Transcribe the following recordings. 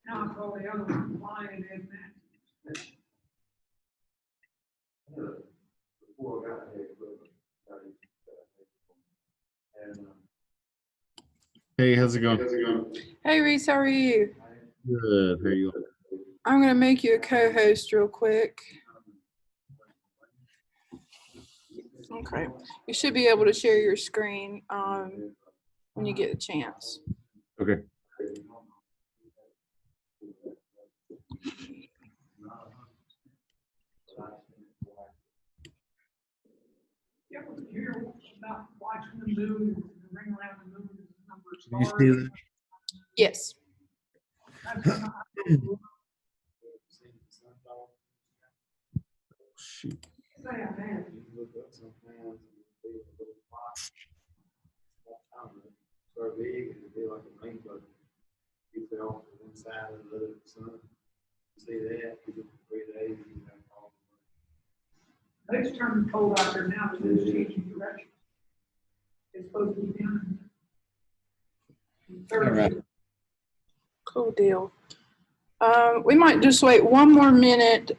Now I call the other one flying in that. Before I got here, and Hey, how's it going? Hey Reese, how are you? Good. How are you? I'm gonna make you a co-host real quick. Okay, you should be able to share your screen when you get a chance. Okay. You ever hear about watching the moon, the ring around the moon, the number of Did you stars? see that? Yes. That's what I- Shoot. Say I have. so big, and it'd be like a rainbow. You fell from one side of the other of the sun. You see that, you look for 3 days, you have all the It's turning cold out there now, but it's changing direction. It's supposed to be down. All right. Cool deal. We might just wait one more minute.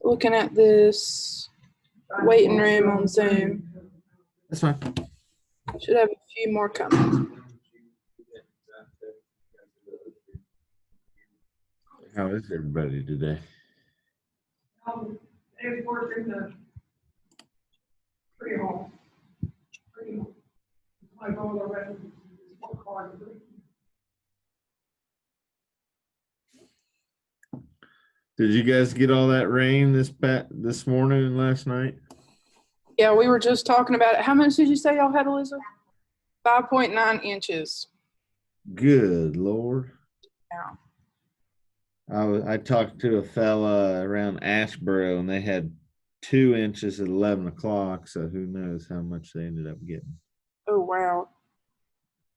Looking at this waiting room on Zoom. That's fine. Should have a few more coming. How is everybody today? They work in the tree hall. Like all the residents, it's work hard to do. Did you guys get all that rain this morning and last night? Yeah, we were just talking about it. How much did you say y'all had, Eliza? 5.9 inches. Good Lord. Yeah. I talked to a fella around Ashboro and they had 2 inches at 11 o'clock. So who knows how much they ended up getting. Oh, wow.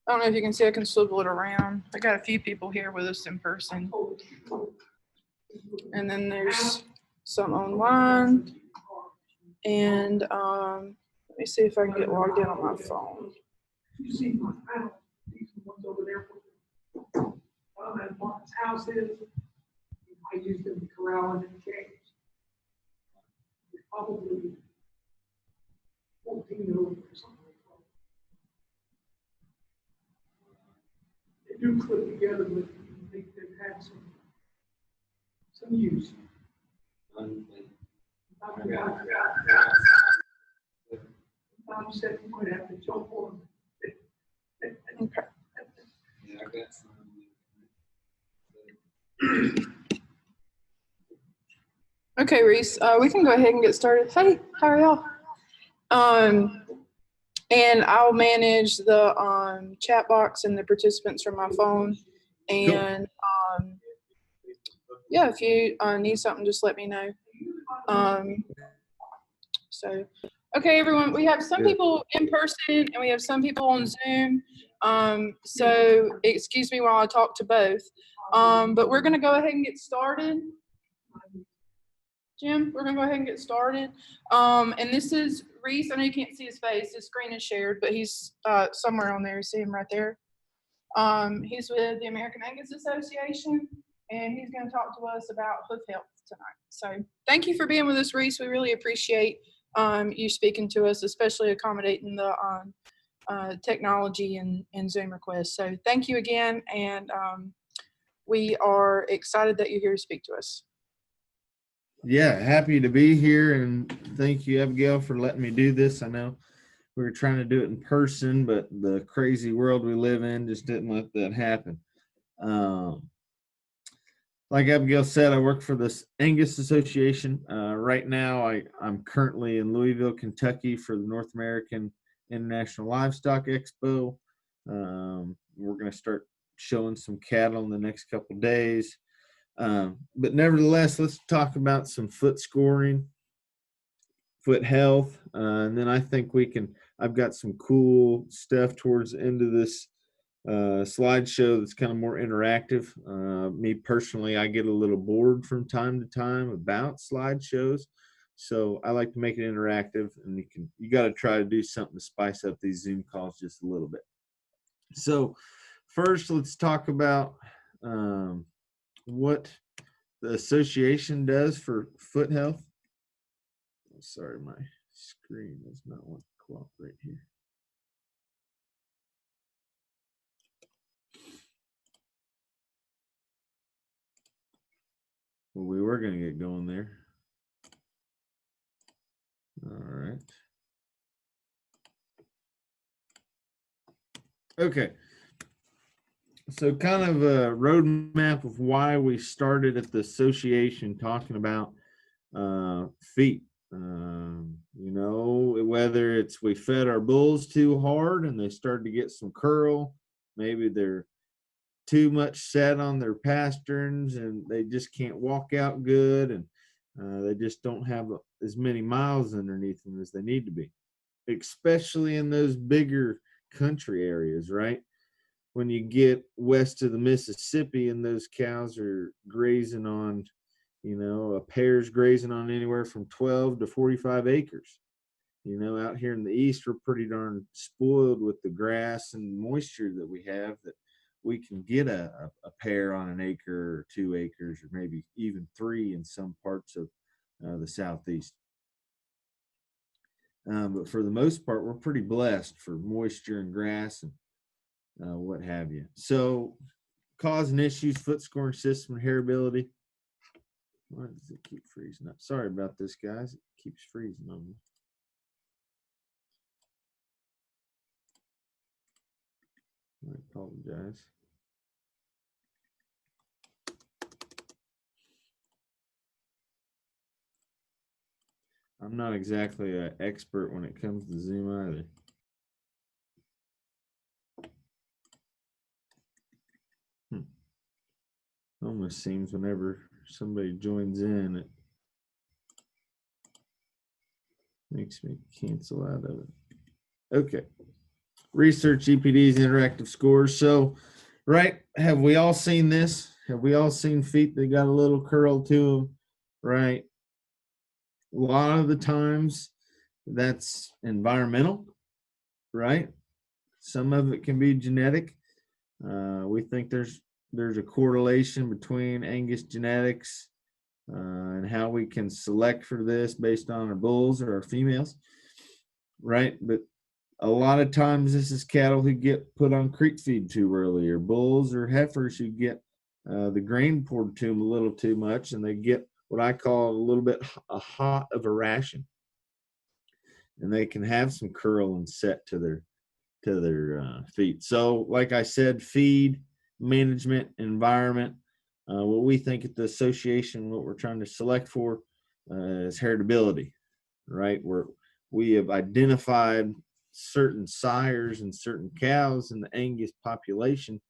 I don't know if you can see, I can swivel it around. I got a few people here with us in person. And then there's some online. And let me see if I can get logged in on my phone. You see my house, these ones over there. As Mark's house is, I used them to corral and cage. It's probably 14 over or something like that. They do clip together, but they've had some use. Tom said you might have to jump on. Okay. Yeah, I got some. Okay, Reese, we can go ahead and get started. Hey, how are y'all? And I'll manage the chat box and the participants from my phone. And yeah, if you need something, just let me know. So, okay, everyone, we have some people in person and we have some people on Zoom. So excuse me while I talk to both. But we're going to go ahead and get started. Jim, we're going to go ahead and get started. And this is Reese. I know you can't see his face. His screen is shared, but he's somewhere on there. You see him right there. He's with the American Angus Association, and he's going to talk to us about hoof health tonight. So thank you for being with us, Reese. We really appreciate you speaking to us, especially accommodating the technology and Zoom requests. So thank you again, and we are excited that you're here to speak to us. Yeah, happy to be here, and thank you, Abigail, for letting me do this. I know we were trying to do it in person, but the crazy world we live in just didn't let that happen. Like Abigail said, I work for this Angus Association. Right now, I'm currently in Louisville, Kentucky for the North American International Livestock Expo. We're going to start showing some cattle in the next couple of days. But nevertheless, let's talk about some foot scoring, foot health, and then I think I've got some cool stuff towards the end of this slideshow that's kind of more interactive. Me personally, I get a little bored from time to time about slideshows, so I like to make it interactive, and you got to try to do something to spice up these Zoom calls just a little bit. So first, let's talk about what the association does for foot health. Oh, sorry, my screen does not want to cooperate here. Well, we were going to get going there. All right. Okay. So kind of a roadmap of why we started at the association talking about feet. You know, whether it's we fed our bulls too hard and they started to get some curl, maybe they're too much set on their pasterns and they just can't walk out good, and they just don't have as many miles underneath them as they need to be, especially in those bigger country areas, right? When you get west of the Mississippi and those cows are grazing on, you know, a pair's grazing on anywhere from 12 to 45 acres. You know, out here in the east, we're pretty darn spoiled with the grass and moisture that we have, that we can get a pair on an acre or 2 acres, or maybe even 3 in some parts of the southeast. But for the most part, we're pretty blessed for moisture and grass and what have you. So causing issues, foot scoring system, hairability. Why does it keep freezing up? Sorry about this, guys. It keeps freezing on me. I apologize. I'm not exactly an expert when it comes to Zoom either. Almost seems whenever somebody joins in, it makes me cancel out of it. Okay. Research EPDs, interactive scores. So, right, have we all seen this? Have we all seen feet that got a little curl to them? Right. A lot of the times that's environmental, right? Some of it can be genetic. We think there's a correlation between Angus genetics and how we can select for this based on our bulls or our females, right? But a lot of times this is cattle who get put on creep feed too early, or bulls or heifers who get the grain poured to them a little too much, and they get what I call a little bit hot of a ration, and they can have some curl and set to their feet. So like I said, feed, management, environment. What we think at the association, what we're trying to select for is heritability, right? We have identified certain sires and certain cows in the Angus population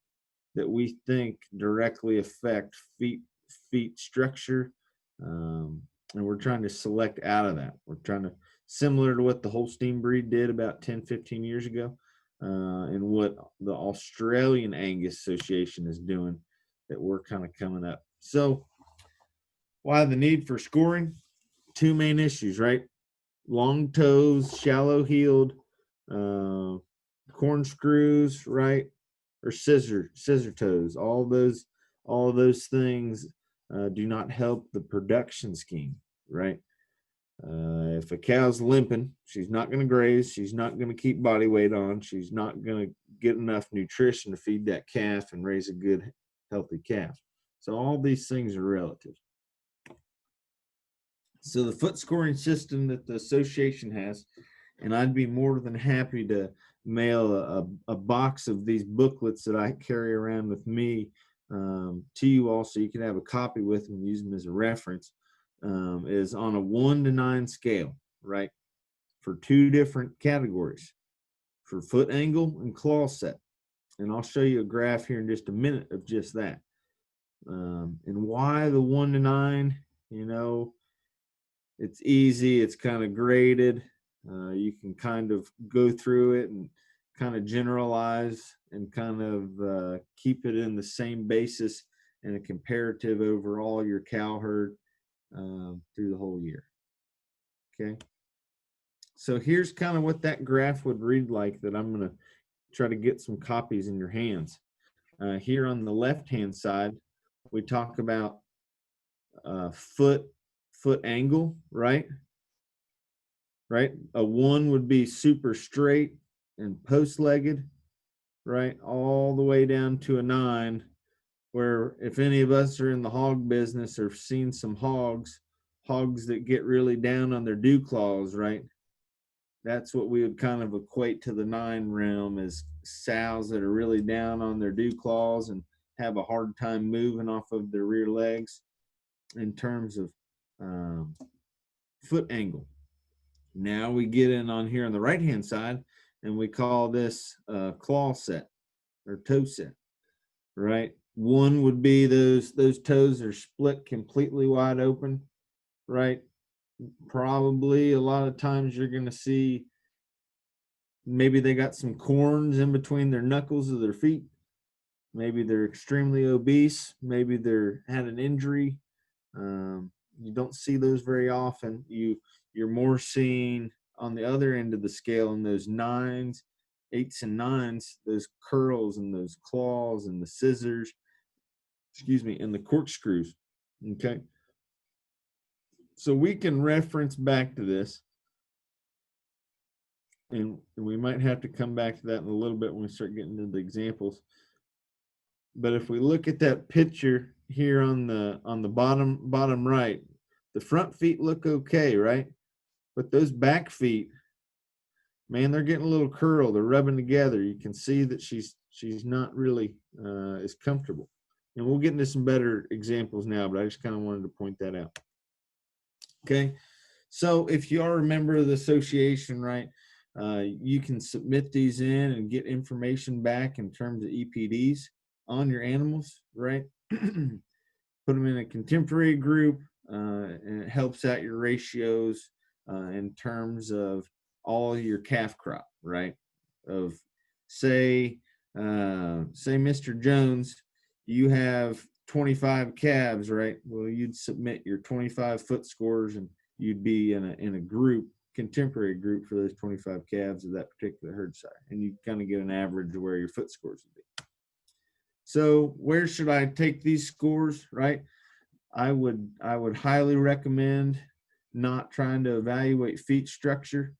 that we think directly affect feet structure, and we're trying to select out of that. We're trying to, similar to what the Holstein breed did about 10-15 years ago, and what the Australian Angus Association is doing, that we're kind of coming up. So why the need for scoring? 2 main issues, right? Long toes, shallow heeled, cornscrews, right? Or scissor toes. All those things do not help the production scheme, right? If a cow's limping, she's not going to graze. She's not going to keep body weight on. She's not going to get enough nutrition to feed that calf and raise a good, healthy calf. So all these things are relative. So the foot scoring system that the association has, and I'd be more than happy to mail a box of these booklets that I carry around with me to you all, so you can have a copy with them and use them as a reference, is on a 1 to 9 scale, right? For 2 different categories, for foot angle and claw set. And I'll show you a graph here in just a minute of just that. And why the 1 to 9, you know, it's easy. It's kind of graded. You can kind of go through it and kind of generalize and kind of keep it in the same basis and a comparative over all your cow herd through the whole year. Okay. So here's kind of what that graph would read like, that I'm going to try to get some copies in your hands. Here on the left-hand side, we talk about foot angle, right? Right. A 1 would be super straight and post-legged, right? All the way down to a 9, where if any of us are in the hog business or seen some hogs that get really down on their dew claws, right? That's what we would kind of equate to the 9 realm, is sows that are really down on their dew claws and have a hard time moving off of their rear legs in terms of foot angle. Now we get in on here on the right hand side, and we call this claw set or toe set, right? 1 would be those toes are split completely wide open, right? Probably a lot of times you're going to see maybe they got some corns in between their knuckles of their feet. Maybe they're extremely obese. Maybe they're had an injury. You don't see those very often. You're more seeing on the other end of the scale in those 9s, 8s, and 9s, those curls and those claws and the scissors, and the corkscrews. Okay. So we can reference back to this, and we might have to come back to that in a little bit when we start getting into the examples. But if we look at that picture here on the bottom right, the front feet look okay, right? But those back feet, man, they're getting a little curled. They're rubbing together. You can see that she's not really as comfortable. And we'll get into some better examples now, but I just kind of wanted to point that out. Okay, so if you are a member of the association, right, you can submit these in and get information back in terms of EPDs on your animals, right? Put them in a contemporary group, and it helps out your ratios in terms of all your calf crop, right? Of say Mr. Jones, you have 25 calves, right? Well, you'd submit your 25 foot scores, and you'd be in a group, contemporary group, for those 25 calves of that particular herd size, and you kind of get an average of where your foot scores would be. So where should I take these scores, right? I would highly recommend not trying to evaluate feet structure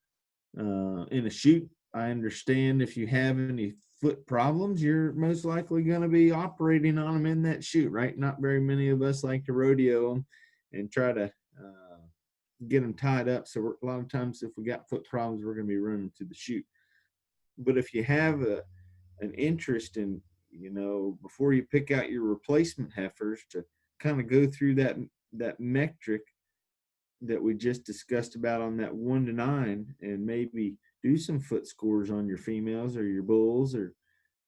in a chute. I understand if you have any foot problems, you're most likely going to be operating on them in that chute, right? Not very many of us like to rodeo them and try to get them tied up. So a lot of times if we got foot problems, we're going to be running to the chute. But if you have an interest in, before you pick out your replacement heifers, to kind of go through that metric that we just discussed about on that 1 to 9, and maybe do some foot scores on your females or your bulls or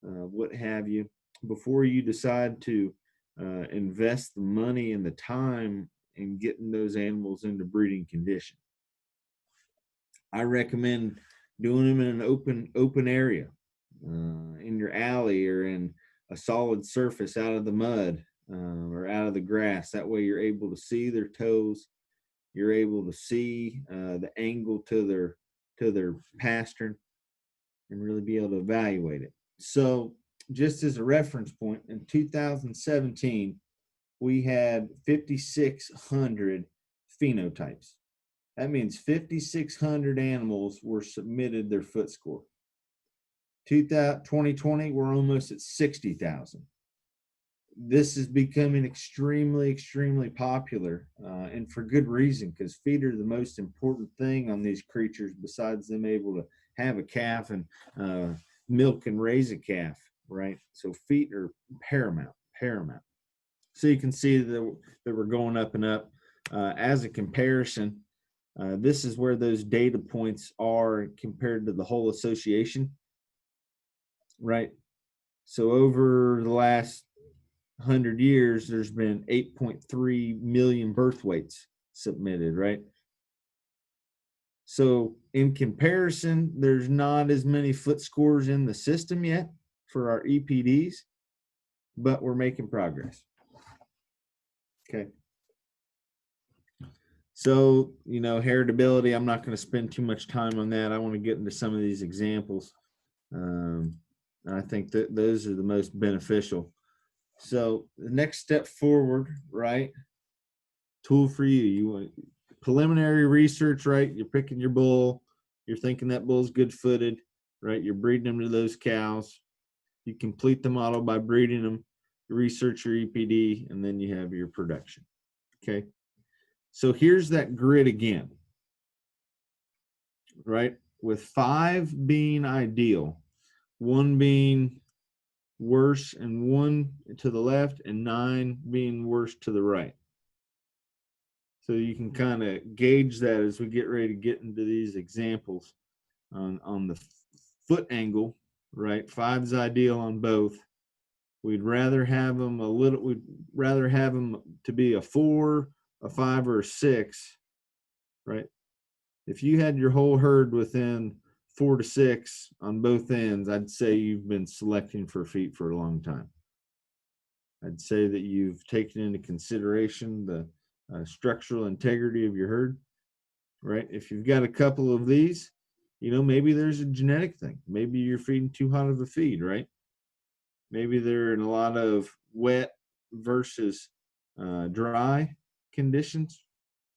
what have you, before you decide to invest the money and the time in getting those animals into breeding condition. I recommend doing them in an open area, in your alley or in a solid surface out of the mud or out of the grass. That way you're able to see their toes. You're able to see the angle to their pastern and really be able to evaluate it. So just as a reference point, in 2017, we had 5,600 phenotypes. That means 5,600 animals were submitted their foot score. 2020, we're almost at 60,000. This is becoming extremely, extremely popular, and for good reason, because feet are the most important thing on these creatures besides them able to have a calf and milk and raise a calf, right? So feet are paramount. So you can see that we're going up and up. As a comparison, this is where those data points are compared to the whole association, right? So over the last 100 years, there's been 8.3 million birth weights submitted, right? So in comparison, there's not as many foot scores in the system yet for our EPDs, but we're making progress. Okay. So, heritability, I'm not going to spend too much time on that. I want to get into some of these examples. And I think that those are the most beneficial. So the next step forward, right? Tool for you. You want preliminary research, right? You're picking your bull. You're thinking that bull's good footed, right? You're breeding them to those cows. You complete the model by breeding them, you research your EPD, and then you have your production. Okay. So here's that grid again, right? With 5 being ideal, 1 being worse and 1 to the left, and 9 being worse to the right. So you can kind of gauge that as we get ready to get into these examples. On the foot angle, right? 5's ideal on both. We'd rather have them we'd rather have them to be a 4, a 5, or a 6, right? If you had your whole herd within 4 to 6 on both ends, I'd say you've been selecting for feet for a long time. I'd say that you've taken into consideration the structural integrity of your herd, right? If you've got a couple of these, maybe there's a genetic thing. Maybe you're feeding too hot of a feed, right? Maybe they're in a lot of wet versus dry conditions.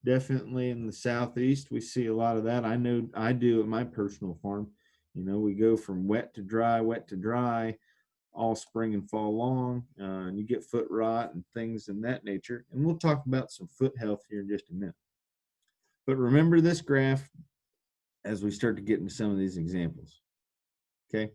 Definitely in the Southeast, we see a lot of that. I know I do at my personal farm. We go from wet to dry, all spring and fall long, and you get foot rot and things in that nature. And we'll talk about some foot health here in just a minute. But remember this graph as we start to get into some of these examples. Okay.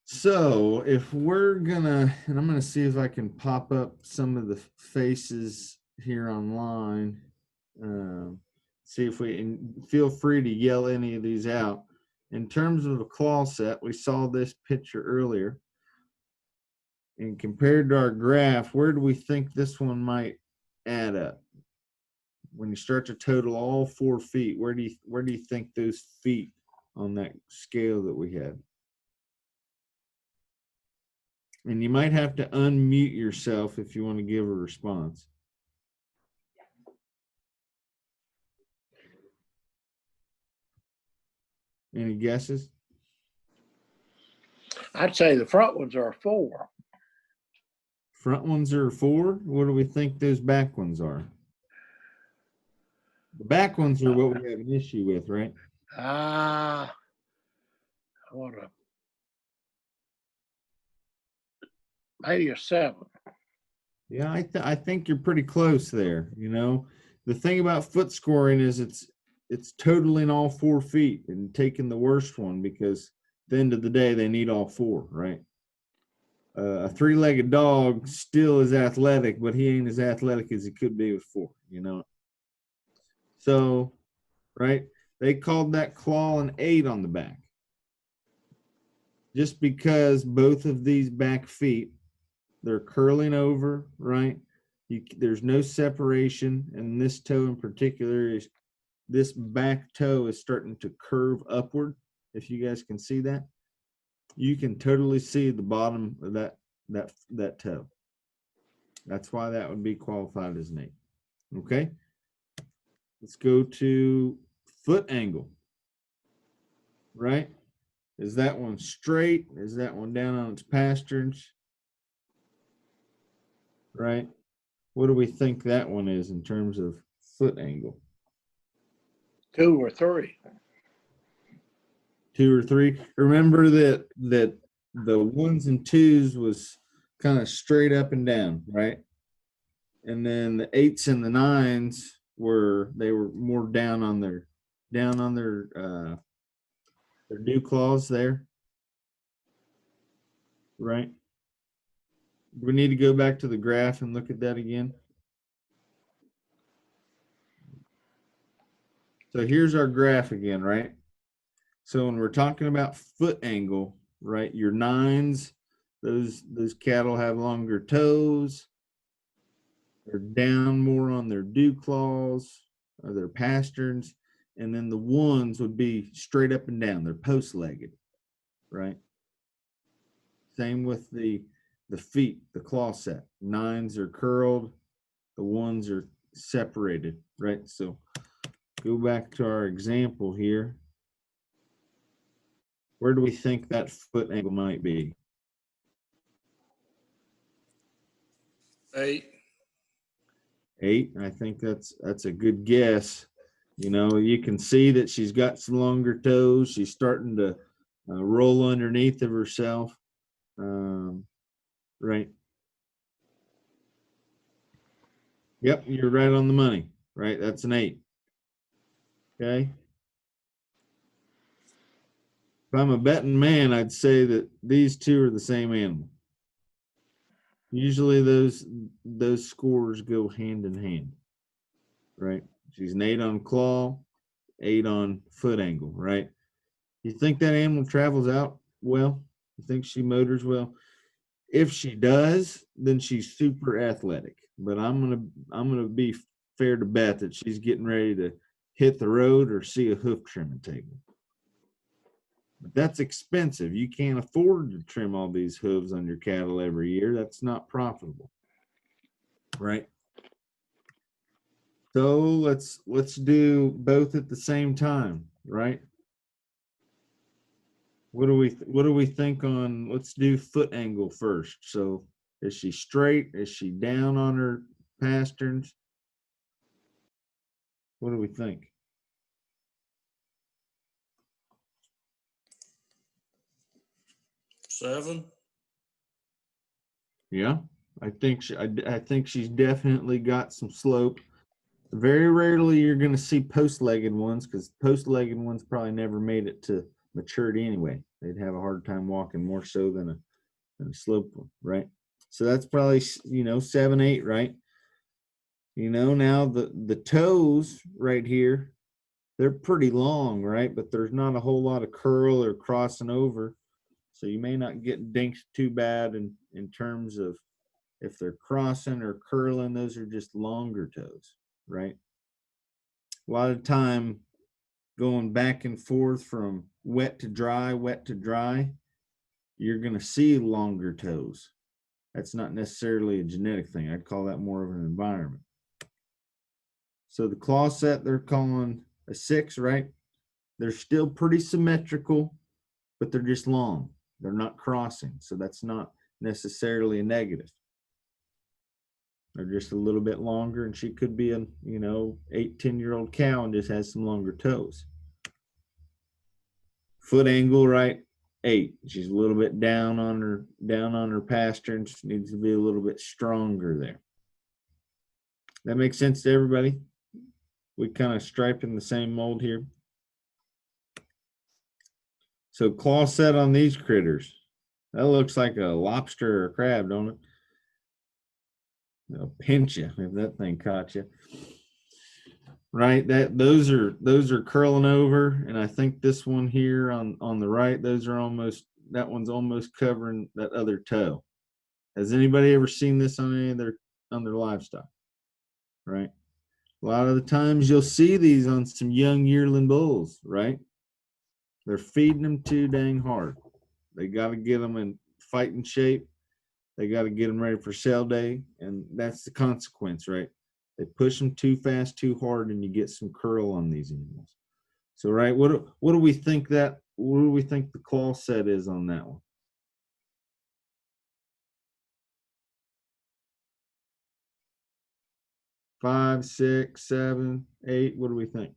So if we're gonna, and I'm gonna see if I can pop up some of the faces here online. See if we, and feel free to yell any of these out. In terms of a claw set, we saw this picture earlier. And compared to our graph, where do we think this one might add up? When you start to total all 4 feet, where do you think those feet on that scale that we had? And you might have to unmute yourself if you want to give a response. Any guesses? I'd say the front ones are a 4. Front ones are 4. What do we think those back ones are? The back ones are what we have an issue with, right? Maybe a 7. Yeah, I think you're pretty close there. The thing about foot scoring is it's totaling all 4 feet and taking the worst one, because at the end of the day they need all 4, right? A 3-legged dog still is athletic, but he ain't as athletic as he could be with 4. So, right? They called that claw an 8 on the back, just because both of these back feet, they're curling over, right? There's no separation, and this toe in particular this back toe is starting to curve upward. If you guys can see that, you can totally see the bottom of that toe. That's why that would be qualified as an 8. Okay, let's go to foot angle. Right? Is that one straight? Is that one down on its pasterns? Right? What do we think that one is in terms of foot angle? 2 or 3. 2 or 3. Remember that the 1s and 2s was kind of straight up and down, right? And then the 8s and the 9s were more down on their dew claws there, right? We need to go back to the graph and look at that again. So here's our graph again, right? So when we're talking about foot angle, right, your 9s, those cattle have longer toes. They're down more on their dew claws or their pasterns. And then the 1s would be straight up and down. They're post-legged, right? Same with the feet, the claw set. 9s are curled. The 1s are separated, right? So go back to our example here. Where do we think that foot angle might be? 8. 8. I think that's a good guess. You know, you can see that she's got some longer toes. She's starting to roll underneath of herself. Right. Yep, you're right on the money. Right, that's an 8. Okay. If I'm a betting man, I'd say that these two are the same animal. Usually those scores go hand in hand. Right. She's an 8 on claw, 8 on foot angle, right? You think that animal travels out well? You think she motors well? If she does, then she's super athletic. But I'm gonna be fair to bet that she's getting ready to hit the road or see a hoof trimming table. But that's expensive. You can't afford to trim all these hooves on your cattle every year. That's not profitable, right? So let's do both at the same time, right? What do we think on, let's do foot angle first. So is she straight? Is she down on her pasterns? What do we think? 7. Yeah, I think I think she's definitely got some slope. Very rarely you're going to see post-legged ones, because post-legged ones probably never made it to maturity anyway. They'd have a hard time walking more so than a sloped one, right? So that's probably, you know, 7, 8, right? You know, now the toes right here, they're pretty long, right? But there's not a whole lot of curl or crossing over. So you may not get dinked too bad in terms of if they're crossing or curling. Those are just longer toes, right? A lot of time going back and forth from wet to dry, you're going to see longer toes. That's not necessarily a genetic thing. I'd call that more of an environment. So the claw set, they're calling a 6, right? They're still pretty symmetrical, but they're just long. They're not crossing. So that's not necessarily a negative. They're just a little bit longer, and she could be a, you know, 8, 10-year-old cow and just has some longer toes. Foot angle, right? 8. She's a little bit down on her pasterns. Needs to be a little bit stronger there. That makes sense to everybody? We kind of stripe in the same mold here. So claw set on these critters. That looks like a lobster or a crab, don't it? They'll pinch you if that thing caught you. Right, those are curling over, and I think this one here on the right, that one's almost covering that other toe. Has anybody ever seen this on any of their livestock? Right, a lot of the times you'll see these on some young yearling bulls. Right, they're feeding them too dang hard. They got to get them in fighting shape. They got to get them ready for sale day, and that's the consequence, right? They push them too fast, too hard, and you get some curl on these animals. So, right, what do we think the claw set is on that one? Five, 6, 7, 8. What do we think?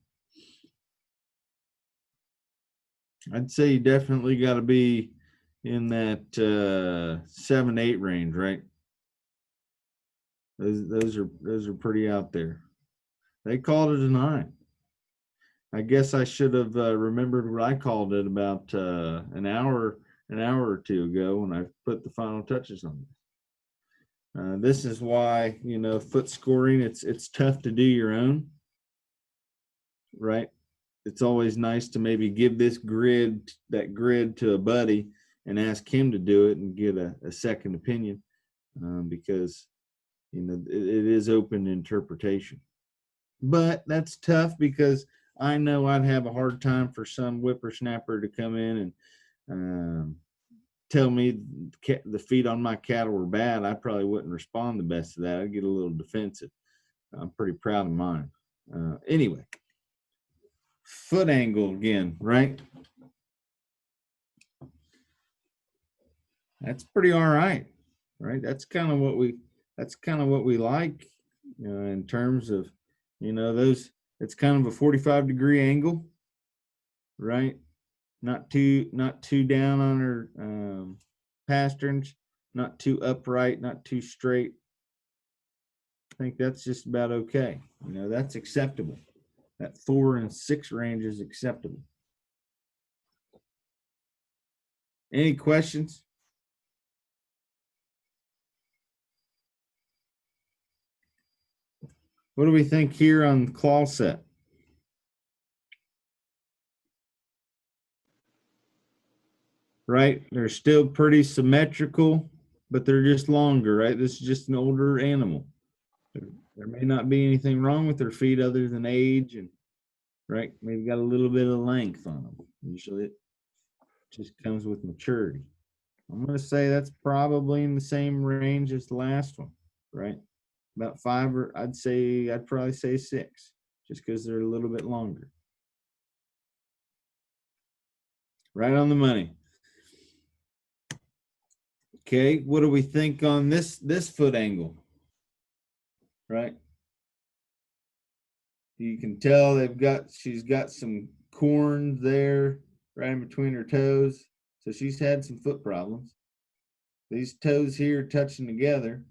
I'd say you definitely got to be in that 7, 8 range, right? Those are pretty out there. They called it a 9. I guess I should have remembered what I called it about an hour or two ago when I put the final touches on this. This is why, you know, foot scoring, it's tough to do your own, right? It's always nice to maybe give that grid to a buddy and ask him to do it and get a second opinion, because, you know, it is open interpretation. But that's tough, because I know I'd have a hard time for some whippersnapper to come in and tell me the feet on my cattle were bad. I probably wouldn't respond the best to that. I'd get a little defensive. I'm pretty proud of mine. Anyway, foot angle again, right? That's pretty all right, right? That's kind of what we like, in terms of, those, it's kind of a 45-degree angle, right? Not too down on her pasterns, not too upright, not too straight. I think that's just about okay. That's acceptable. That 4 and 6 range is acceptable. Any questions? What do we think here on claw set? Right? They're still pretty symmetrical, but they're just longer, right? This is just an older animal. There may not be anything wrong with their feet other than age, and right, maybe got a little bit of length on them. Usually it just comes with maturity. I'm going to say that's probably in the same range as the last one, right? About 5, or I'd probably say 6, just because they're a little bit longer. Right on the money. Okay, what do we think on this foot angle? Right? You can tell she's got some corns there right in between her toes. So she's had some foot problems. These toes here touching together,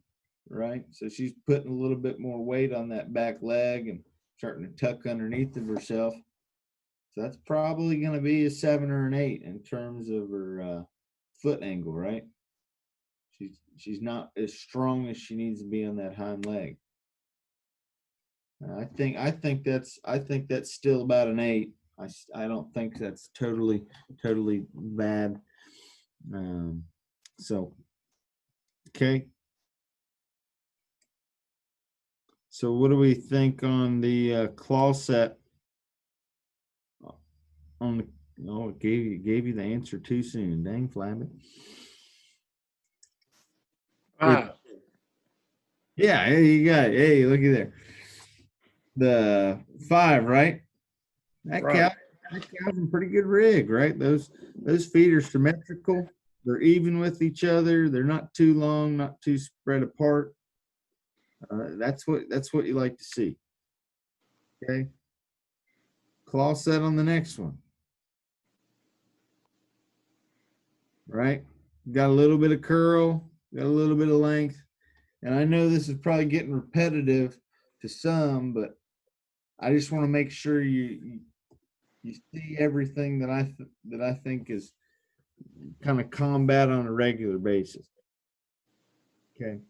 right? So she's putting a little bit more weight on that back leg and starting to tuck underneath of herself. So that's probably going to be a 7 or an 8 in terms of her foot angle, right? She's not as strong as she needs to be on that hind leg. I think that's still about an 8. I don't think that's totally bad. So okay. So what do we think on the claw set? It gave you the answer too soon. Dang, Flabby. Yeah, hey, you got it. Hey, looky there. The 5, right? That Right. cow's in pretty good rig, right? Those feet are symmetrical. They're even with each other. They're not too long, not too spread apart. That's what you like to see. Okay. Claw set on the next one. Right? Got a little bit of curl, got a little bit of length. And I know this is probably getting repetitive to some, but I just want to make sure you see everything that I think is kind of combat on a regular basis. Okay.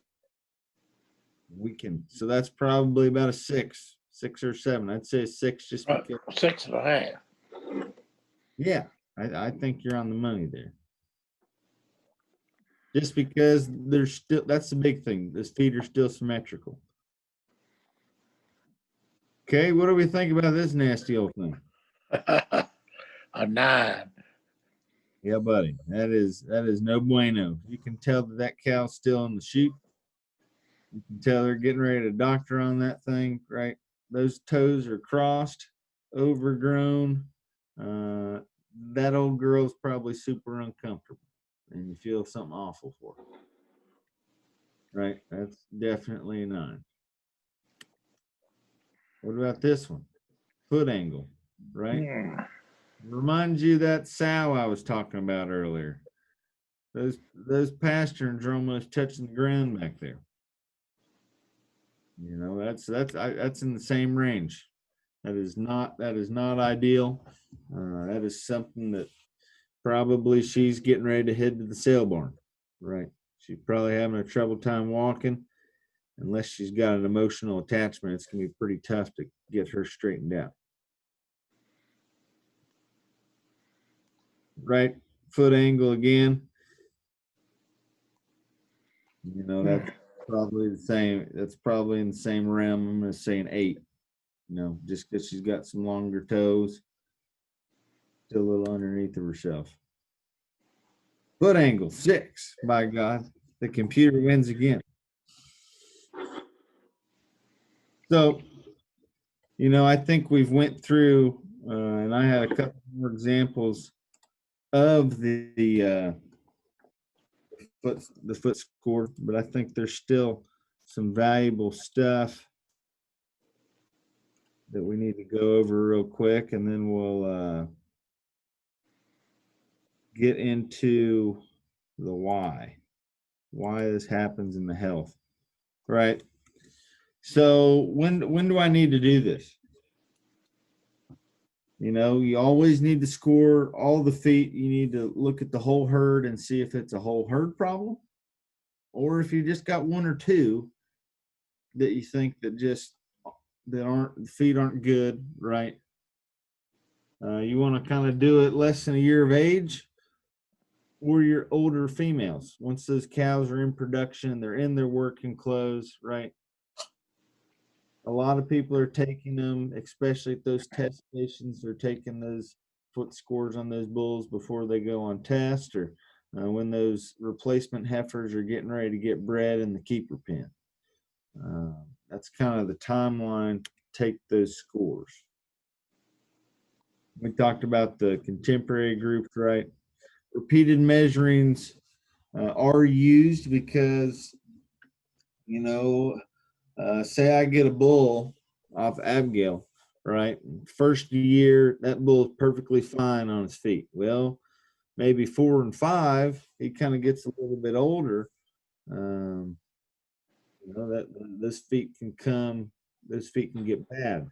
So that's probably about a 6 or 7. I'd say a 6 just because. 6.5. Yeah, I think you're on the money there. Just because that's the big thing. His feet are still symmetrical. Okay, what do we think about this nasty old thing? A 9. Yeah, buddy, that is no bueno. You can tell that cow's still in the chute. You can tell they're getting ready to doctor on that thing, right? Those toes are crossed, overgrown. That old girl's probably super uncomfortable, and you feel something awful for her. Right? That's definitely a 9. What about this one? Foot angle, right? Reminds you of that sow I was talking about earlier. Those pasterns are almost touching the ground back there. That's in the same range. That is not ideal. That is something that probably she's getting ready to head to the sale barn, right? She's probably having a trouble time walking. Unless she's got an emotional attachment, it's gonna be pretty tough to get her straightened out. Right foot angle again. That's probably the same. That's probably in the same realm. I'm gonna say an 8. Just because she's got some longer toes, still a little underneath of herself. Foot angle 6. By God, the computer wins again. So, I think we've went through And I had a couple more examples of the foot score, but I think there's still some valuable stuff that we need to go over real quick, and then we'll get into the why this happens in the health, right? So when do I need to do this? You always need to score all the feet. You need to look at the whole herd and see if it's a whole herd problem, or if you just got one or two that you think that the feet aren't good, right? You want to kind of do it less than a year of age, or your older females. Once those cows are in production, they're in their working clothes, right? A lot of people are taking them, especially at those test stations. They're taking those foot scores on those bulls before they go on test, or when those replacement heifers are getting ready to get bred in the keeper pen. That's kind of the timeline to take those scores. We talked about the contemporary groups, right? Repeated measurings are used because, say I get a bull off Abigail, right? First year, that bull is perfectly fine on his feet. Well, maybe 4 and 5, he kind of gets a little bit older. That those feet can get bad.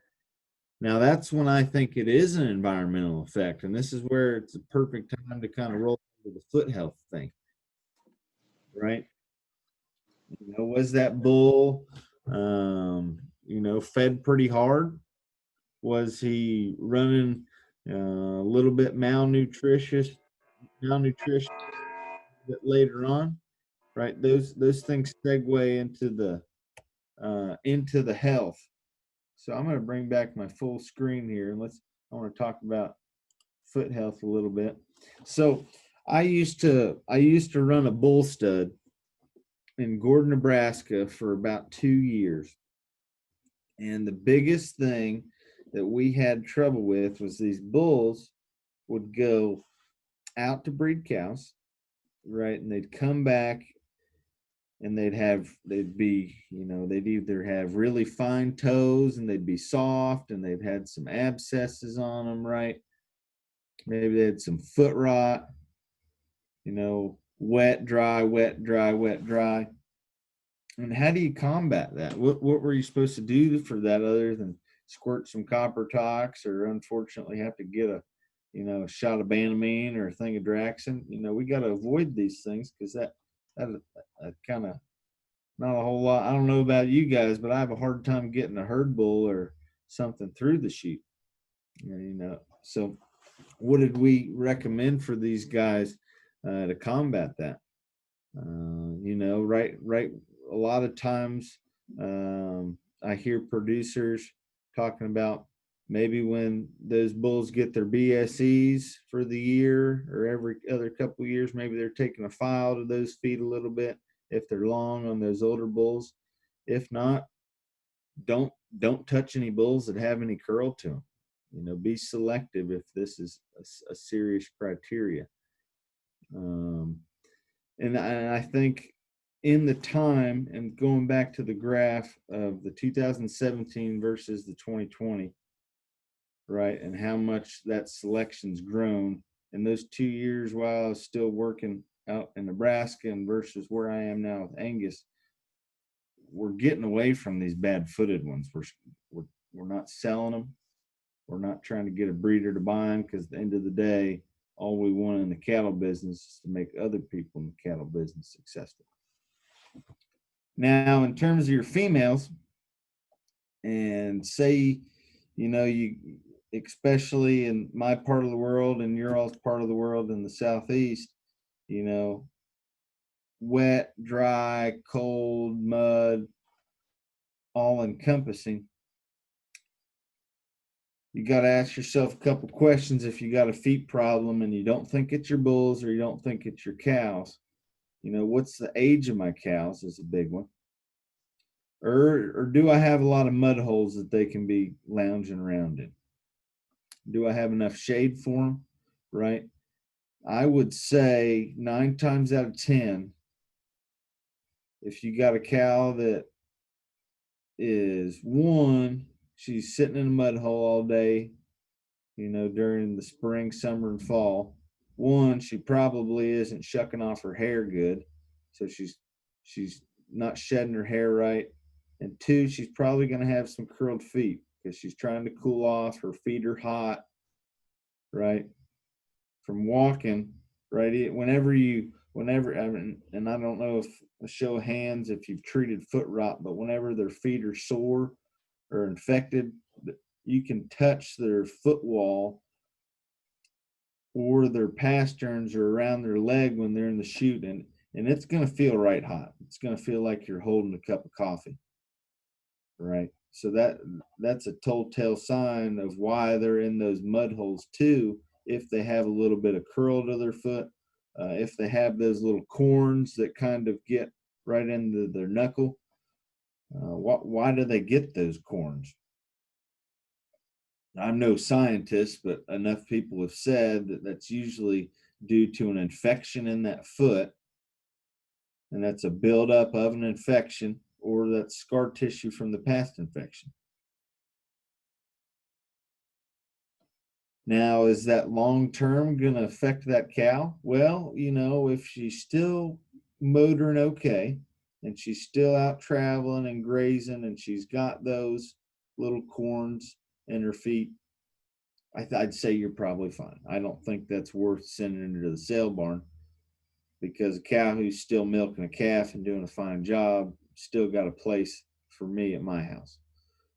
Now that's when I think it is an environmental effect, and this is where it's a perfect time to kind of roll into the foot health thing, right? Was that bull, fed pretty hard? Was he running a little bit malnutritious later on, right? Those things segue into the health. So I'm going to bring back my full screen here, and I want to talk about foot health a little bit. So I used to run a bull stud in Gordon, Nebraska for about 2 years. And the biggest thing that we had trouble with was these bulls would go out to breed cows, right? And they'd come back and they'd either have really fine toes and they'd be soft and they've had some abscesses on them, right? Maybe they had some foot rot, wet, dry, wet, dry, wet, dry. And how do you combat that? What were you supposed to do for that other than squirt some copper tox, or unfortunately have to get a shot of Banamine or a thing of Draxin? We got to avoid these things because that kind of not a whole lot. I don't know about you guys, but I have a hard time getting a herd bull or something through the sheep. So what did we recommend for these guys to combat that? Right. A lot of times I hear producers talking about maybe when those bulls get their BSEs for the year or every other couple of years, maybe they're taking a file to those feet a little bit if they're long on those older bulls. If not, don't touch any bulls that have any curl to them. Be selective if this is a serious criteria. And I think in the time, and going back to the graph of the 2017 versus the 2020, right, and how much that selection's grown in those 2 years while I was still working out in Nebraska and versus where I am now with Angus, we're getting away from these bad-footed ones. We're not selling them. We're not trying to get a breeder to buy them, because at the end of the day, all we want in the cattle business is to make other people in the cattle business successful. Now, in terms of your females, and say, you, especially in my part of the world and your all's part of the world in the Southeast, wet, dry, cold, mud, all encompassing. You got to ask yourself a couple questions. If you got a feet problem and you don't think it's your bulls or you don't think it's your cows, what's the age of my cows is a big one. Or do I have a lot of mud holes that they can be lounging around in? Do I have enough shade for them? Right. I would say 9 times out of 10, if you got a cow that is one, she's sitting in a mud hole all day, during the spring, summer, and fall. One, she probably isn't shucking off her hair good, so she's not shedding her hair right. And two, she's probably going to have some curled feet because she's trying to cool off. Her feet are hot, right, from walking. Right, whenever I mean, and I don't know if a show of hands if you've treated foot rot, but whenever their feet are sore or infected, you can touch their foot wall or their pasterns or around their leg when they're in the chute, and it's going to feel right hot. It's going to feel like you're holding a cup of coffee, right? So that's a telltale sign of why they're in those mud holes too. If they have a little bit of curl to their foot, if they have those little corns that kind of get right into their knuckle, why do they get those corns? I'm no scientist, but enough people have said that that's usually due to an infection in that foot, and that's a buildup of an infection, or that's scar tissue from the past infection. Now, is that long-term going to affect that cow? Well, if she's still motoring okay, and she's still out traveling and grazing, and she's got those little corns in her feet, I'd say you're probably fine. I don't think that's worth sending her to the sale barn, because a cow who's still milking a calf and doing a fine job still got a place for me at my house.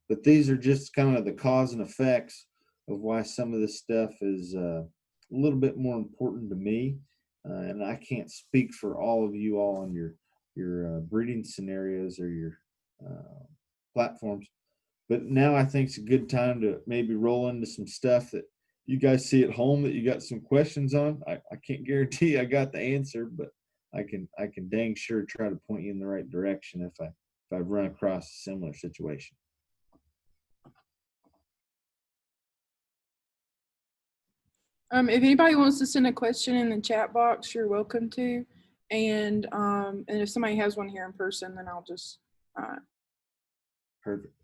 But these are just kind of the cause and effects of why some of this stuff is a little bit more important to me. And I can't speak for all of you all on your breeding scenarios or your platforms. But now I think it's a good time to maybe roll into some stuff that you guys see at home that you got some questions on. I can't guarantee I got the answer, but I can dang sure try to point you in the right direction if I've run across a similar situation. If anybody wants to send a question in the chat box, you're welcome to. And if somebody has one here in person, then I'll just. Perfect.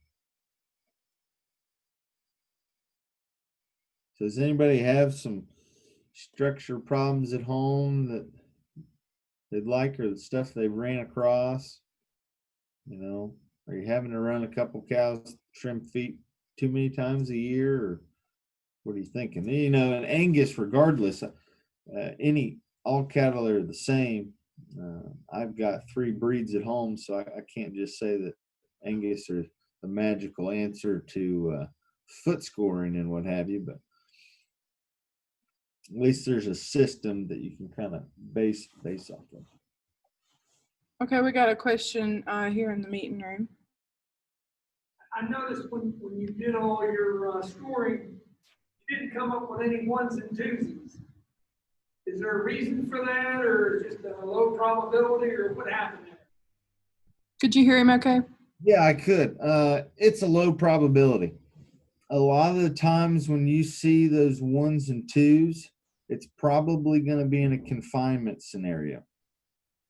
So does anybody have some structure problems at home that they'd like, or the stuff they've ran across? Are you having to run a couple cows trim feet too many times a year, or what are you thinking? And Angus, regardless, all cattle are the same. I've got 3 breeds at home, so I can't just say that Angus are the magical answer to foot scoring and what have you, but at least there's a system that you can kind of base off of. Okay, we got a question here in the meeting room. I noticed when you did all your scoring, you didn't come up with any ones and twosies. Is there a reason for that, or just a low probability, or what happened there? Could you hear him okay? Yeah, I could. It's a low probability. A lot of the times when you see those 1s and 2s, it's probably going to be in a confinement scenario.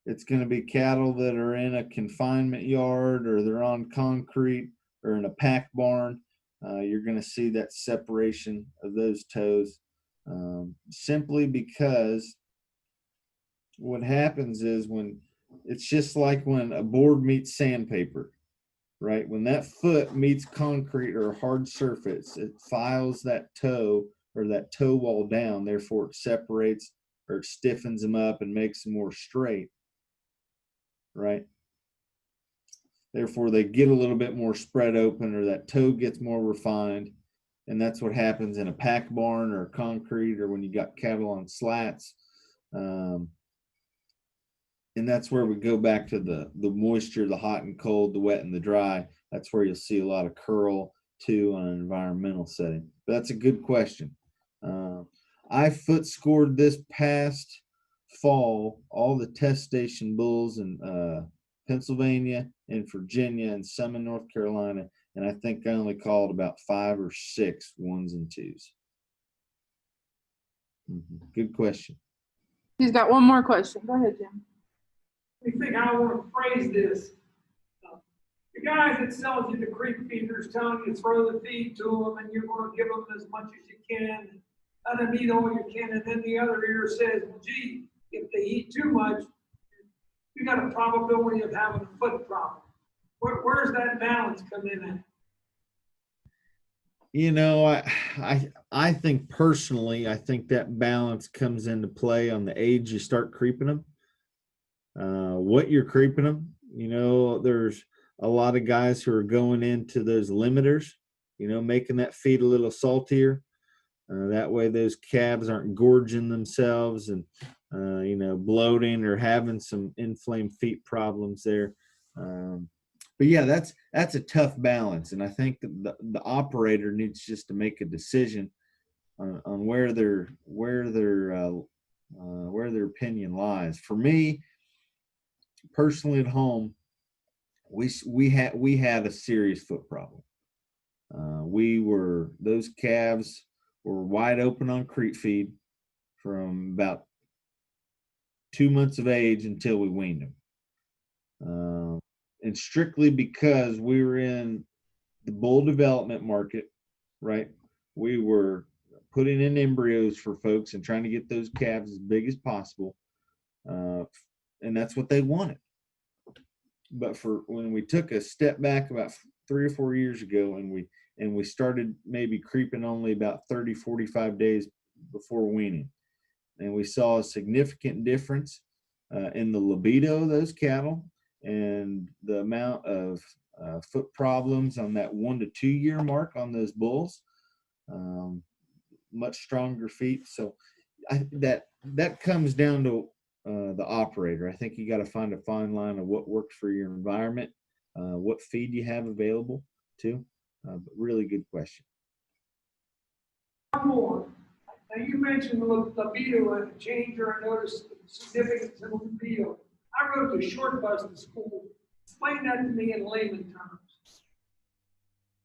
It's going to be cattle that are in a confinement yard, or they're on concrete, or in a pack barn. You're going to see that separation of those toes, simply because what happens is it's just like when a board meets sandpaper, right? When that foot meets concrete or a hard surface, it files that toe or that toe wall down. Therefore, it separates or it stiffens them up and makes them more straight, right? Therefore, they get a little bit more spread open, or that toe gets more refined. And that's what happens in a pack barn or concrete, or when you got cattle on slats. And that's where we go back to the moisture, the hot and cold, the wet and the dry. That's where you'll see a lot of curl too on an environmental setting. But that's a good question. I foot scored this past fall all the test station bulls in Pennsylvania and Virginia and some in North Carolina. And I think I only called about 5 or 6 1s and 2s. Good question. He's got one more question. Go ahead, Jim. Let me think how I want to phrase this. The guys that sells you the creep feeders telling you to throw the feed to them and you're going to give them as much as you can, let them eat all you can, and then the other ear says, well, gee, if they eat too much, you got a probability of having a foot problem. Where's that balance come in at? You know, I think personally, I think that balance comes into play on the age you start creeping them. What you're creeping them. You know, there's a lot of guys who are going into those limiters, you know, making that feed a little saltier. That way those calves aren't gorging themselves and, you know, bloating or having some inflamed feet problems there. But yeah, that's a tough balance. And I think the operator needs just to make a decision on where their opinion lies. For me, personally at home, we had a serious foot problem. Those calves were wide open on creep feed from about 2 months of age until we weaned them. And strictly because we were in the bull development market, right? We were putting in embryos for folks and trying to get those calves as big as possible. And that's what they wanted. But for when we took a step back about 3 or 4 years ago and we started maybe creeping only about 30, 45 days before weaning, and we saw a significant difference in the libido of those cattle and the amount of foot problems on that 1 to 2 year mark on those bulls, much stronger feet. So that comes down to the operator. I think you got to find a fine line of what works for your environment, what feed you have available too. But really good question. One more. Now you mentioned libido and a change, or I noticed the significance of libido. I rode the short bus to school. Explain that to me in layman terms.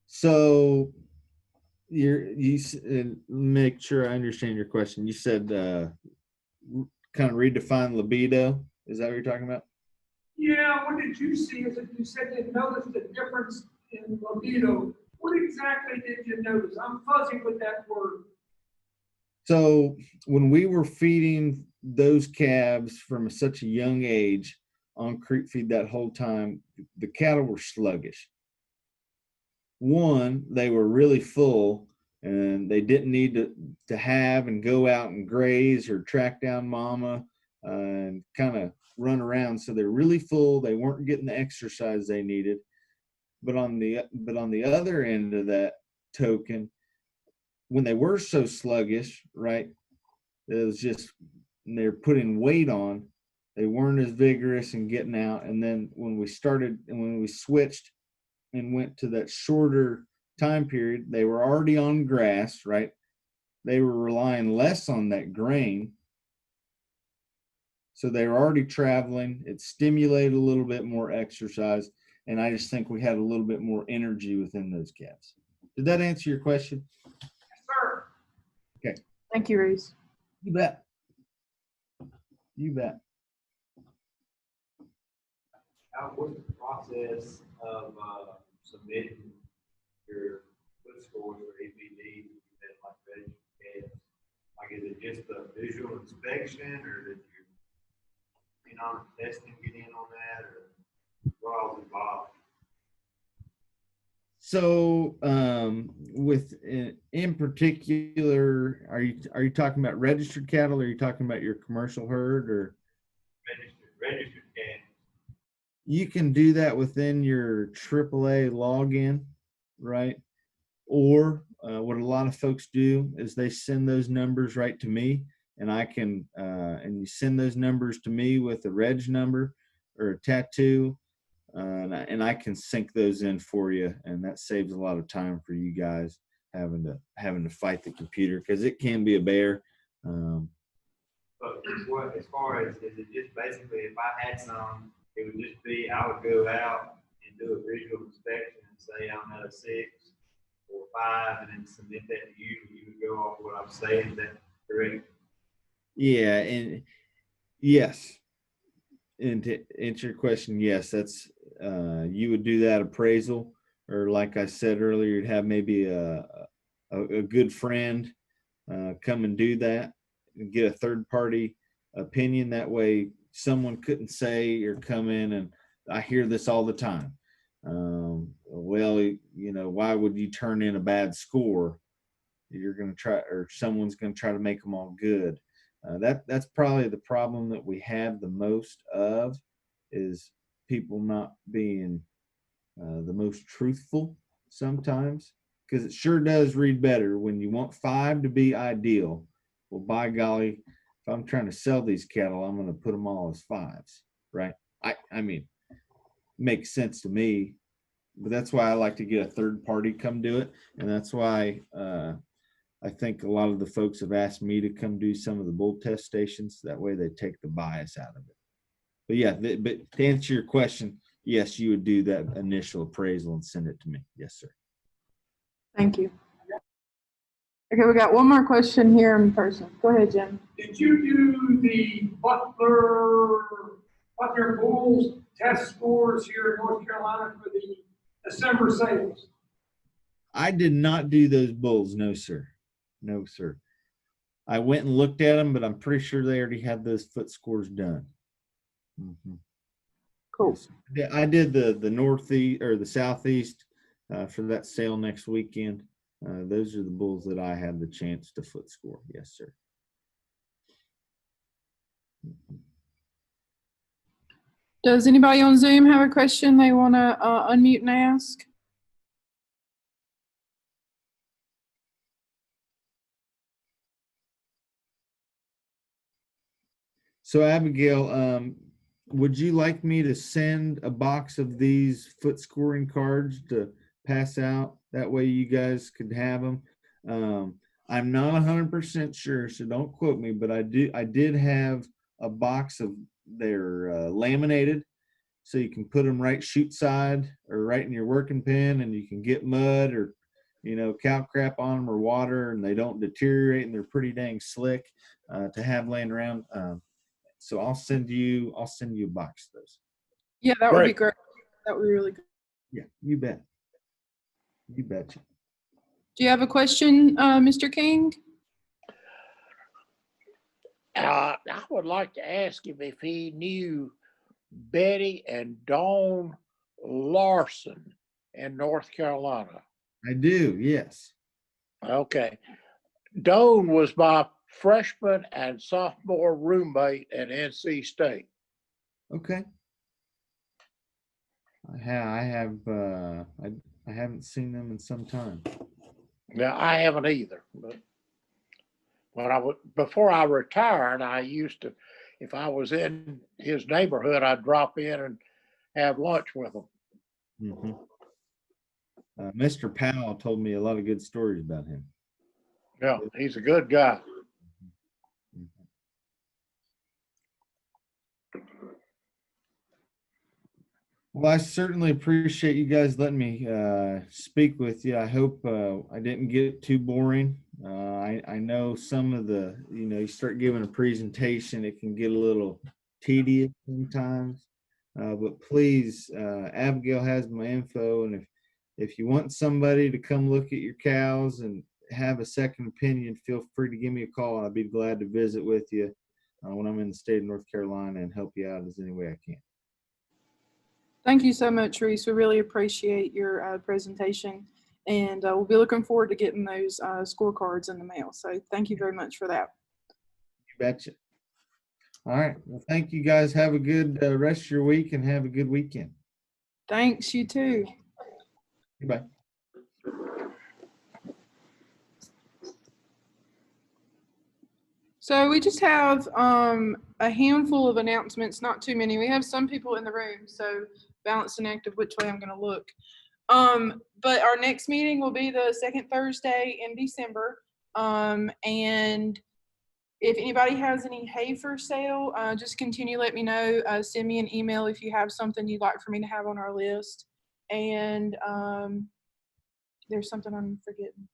So make sure I understand your question. You said kind of redefine libido. Is that what you're talking about? Yeah, what did you see? Is it you said you noticed a difference in libido? What exactly did you notice? I'm fuzzy with that word. So when we were feeding those calves from such a young age on creep feed that whole time, the cattle were sluggish. One, they were really full and they didn't need to have and go out and graze or track down mama and kind of run around. So they're really full. They weren't getting the exercise they needed. But on the other end of that token, when they were so sluggish, right, it was just they're putting weight on. They weren't as vigorous and getting out. And then when we switched and went to that shorter time period, they were already on grass, right? They were relying less on that grain. So they were already traveling. It stimulated a little bit more exercise. And I just think we had a little bit more energy within those calves. Did that answer your question? Yes, sir. Okay. Thank you, Reese. You bet. You bet. What's the process of submitting your foot scores for ABD that like registered calves? Like, is it just a visual inspection, or did you, testing get in on that, or what all is involved? So, in particular, are you talking about registered cattle, or are you talking about your commercial herd, or Registered calves? You can do that within your AAA login, right? Or what a lot of folks do is they send those numbers right to me, and I can and you send those numbers to me with a reg number or a tattoo. And I can sync those in for you, and that saves a lot of time for you guys having to fight the computer, because it can be a bear. But what, as far as, is it just basically if I had some, it would just be I would go out and do a visual inspection and say I'm at a 6 or 5, and then submit that to you, and you would go off what I'm saying. Is that correct? Yeah, and yes, and to answer your question, yes, that's you would do that appraisal, or like I said earlier, you'd have maybe a good friend come and do that and get a third party opinion. That way, someone couldn't say or come in, and I hear this all the time. Well, why would you turn in a bad score? You're going to try, or someone's going to try to make them all good. That's probably the problem that we have the most of, is people not being the most truthful sometimes, because it sure does read better when you want 5 to be ideal. Well, by golly, if I'm trying to sell these cattle, I'm going to put them all as 5s, right? I mean, makes sense to me, but that's why I like to get a third party come do it, and that's why I think a lot of the folks have asked me to come do some of the bull test stations. That way, they take the bias out of it. But yeah, but to answer your question, yes, you would do that initial appraisal and send it to me. Yes, sir. Thank you. Okay, we got one more question here in person. Go ahead, Jim. Did you do the Butler Bulls test scores here in North Carolina for the December sales? I did not do those bulls. No, sir. No, sir. I went and looked at them, but I'm pretty sure they already had those foot scores done. Mm-hmm. Cool. Yes. I did the northeast or the southeast for that sale next weekend. Those are the bulls that I had the chance to foot score. Yes, sir. Does anybody on Zoom have a question they want to unmute and ask? So Abigail, would you like me to send a box of these foot scoring cards to pass out? That way you guys could have them. I'm not 100% sure, so don't quote me, but I did have a box of they're laminated, so you can put them right chute side or right in your working pen, and you can get mud or cow crap on them or water, and they don't deteriorate, and they're pretty dang slick to have laying around. So I'll send you a box of those. Yeah, that would be Great. great. That would be really good. Yeah, you bet. You betcha. Do you have a question, Mr. King? I would like to ask him if he knew Betty and Dawn Larson in North Carolina. I do, yes. Okay. Dawn was my freshman and sophomore roommate at NC State. Okay. I haven't seen them in some time. Now, I haven't either, but before I retired, I used to, if I was in his neighborhood, I'd drop in and have lunch with him. Mm-hmm. Mr. Powell told me a lot of good stories about him. Yeah, he's a good guy. Well, I certainly appreciate you guys letting me speak with you. I hope I didn't get too boring. I know some of the, you start giving a presentation, it can get a little tedious sometimes. But please, Abigail has my info, and if you want somebody to come look at your cows and have a second opinion, feel free to give me a call. I'd be glad to visit with you when I'm in the state of North Carolina and help you out as any way I can. Thank you so much, Reese. We really appreciate your presentation, and we'll be looking forward to getting those scorecards in the mail. So thank you very much for that. You betcha. All right. Well, thank you guys. Have a good rest of your week and have a good weekend. Thanks, you too. Goodbye. So we just have a handful of announcements, not too many. We have some people in the room, so balanced and active which way I'm going to look. But our next meeting will be the second Thursday in December. And if anybody has any hay for sale, just continue let me know. Send me an email if you have something you'd like for me to have on our list. And there's something I'm forgetting.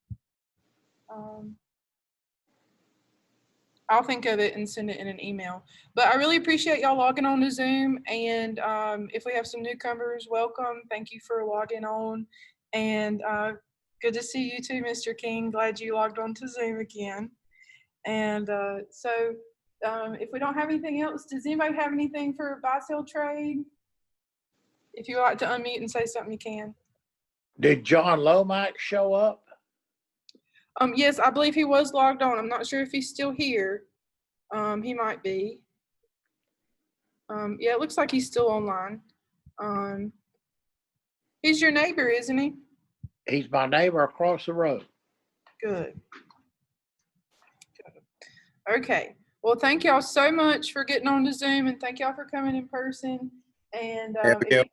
I'll think of it and send it in an email. But I really appreciate y'all logging on to Zoom. And if we have some newcomers, welcome. Thank you for logging on. And good to see you too, Mr. King. Glad you logged on to Zoom again. And so if we don't have anything else, does anybody have anything for buy-sell trade? If you'd like to unmute and say something, you can. Did John Lomax show up? Yes, I believe he was logged on. I'm not sure if he's still here. He might be. Yeah, it looks like he's still online. He's your neighbor, isn't he? He's my neighbor across the road. Good. Okay. Well, thank y'all so much for getting on to Zoom, and thank y'all for coming in person. And Abigail,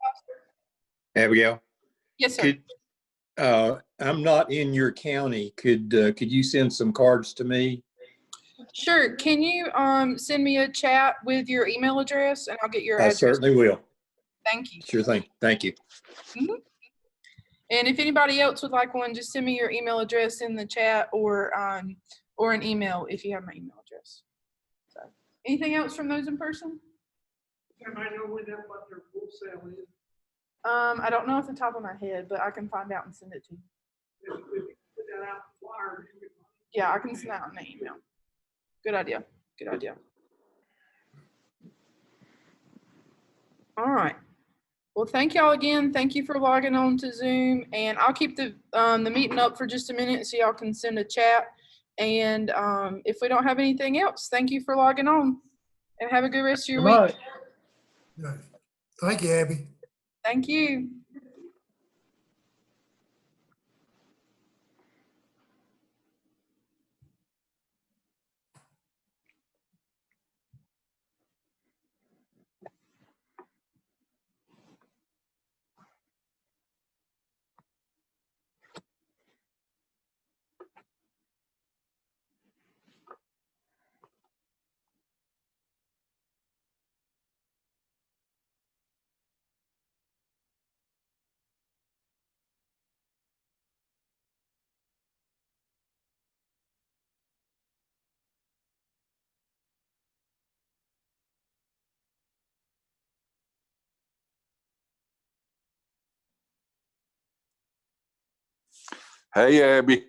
yes, sir. could, I'm not in your county. Could you send some cards to me? Sure. Can you send me a chat with your email address, and I'll get your I address. certainly will. Thank you. Sure thing. Thank you. Mhm. And if anybody else would like one, just send me your email address in the chat or an email if you have my email address. So, anything else from those in person? Everybody know when that what their full sale is? I don't know off the top of my head, but I can find out and send it to you. If we put that out in the flyer, you can- Yeah, I can send out an email. Good idea. Good idea. All right. Well, thank y'all again. Thank you for logging on to Zoom, and I'll keep the meeting up for just a minute so y'all can send a chat. And if we don't have anything else, thank you for logging on, and have a good rest of your week. Good. Thank you, Abby. Thank you. Hey, Abby.